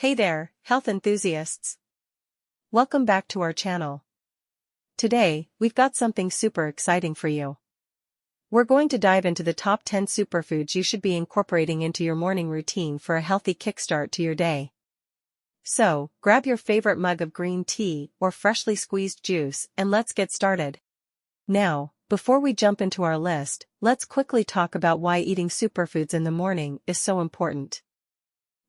Hey there, health enthusiasts! Welcome back to our channel. Today, we've got something super exciting for you. We're going to dive into the top 10 superfoods you should be incorporating into your morning routine for a healthy kickstart to your day. So, grab your favorite mug of green tea or freshly squeezed juice and let's get started. Now, before we jump into our list, let's quickly talk about why eating superfoods in the morning is so important.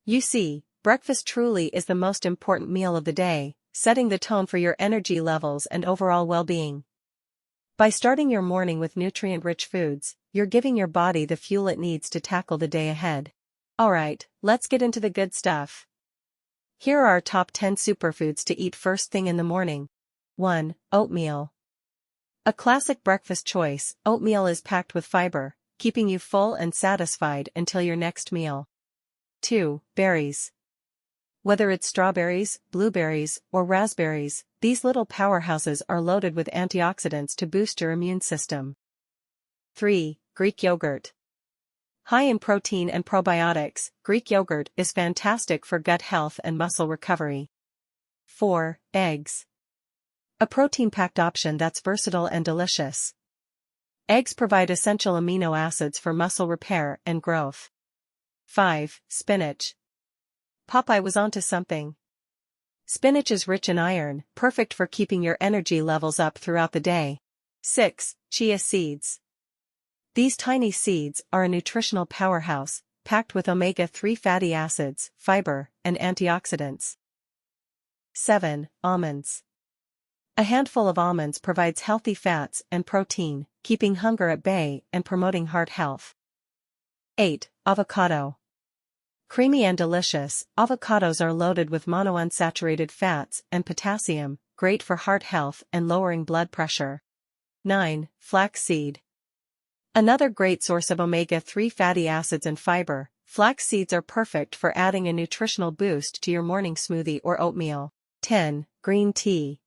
You see, breakfast truly is the most important meal of the day, setting the tone for your energy levels and overall well-being. By starting your morning with nutrient-rich foods, you're giving your body the fuel it needs to tackle the day ahead. Alright, let's get into the good stuff. Here are our top 10 superfoods to eat first thing in the morning. 1. Oatmeal. A classic breakfast choice, oatmeal is packed with fiber, keeping you full and satisfied until your next meal. 2. Berries. Whether it's strawberries, blueberries, or raspberries, these little powerhouses are loaded with antioxidants to boost your immune system. 3. Greek yogurt. High in protein and probiotics, Greek yogurt is fantastic for gut health and muscle recovery. 4. Eggs. A protein-packed option that's versatile and delicious. Eggs provide essential amino acids for muscle repair and growth. 5. Spinach. Popeye was onto something. Spinach is rich in iron, perfect for keeping your energy levels up throughout the day. 6. Chia seeds. These tiny seeds are a nutritional powerhouse, packed with omega-3 fatty acids, fiber, and antioxidants. 7. Almonds. A handful of almonds provides healthy fats and protein, keeping hunger at bay and promoting heart health. 8. Avocado. Creamy and delicious, avocados are loaded with monounsaturated fats and potassium, great for heart health and lowering blood pressure. 9. Flaxseed. Another great source of omega-3 fatty acids and fiber, flax seeds are perfect for adding a nutritional boost to your morning smoothie or oatmeal. 10. Green tea.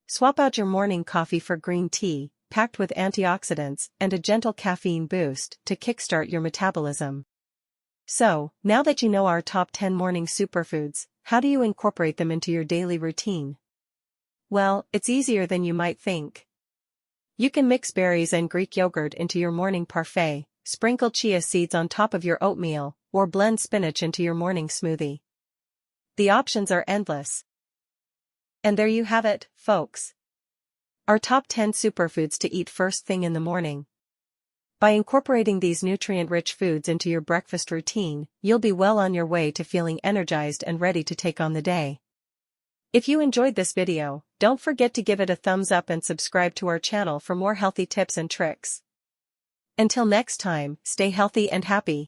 Swap out your morning coffee for green tea, packed with antioxidants and a gentle caffeine boost to kickstart your metabolism. So, now that you know our top 10 morning superfoods, how do you incorporate them into your daily routine? Well, it's easier than you might think. You can mix berries and Greek yogurt into your morning parfait, sprinkle chia seeds on top of your oatmeal, or blend spinach into your morning smoothie. The options are endless. And there you have it, folks. Our top 10 superfoods to eat first thing in the morning. By incorporating these nutrient-rich foods into your breakfast routine, you'll be well on your way to feeling energized and ready to take on the day. If you enjoyed this video, don't forget to give it a thumbs up and subscribe to our channel for more healthy tips and tricks. Until next time, stay healthy and happy.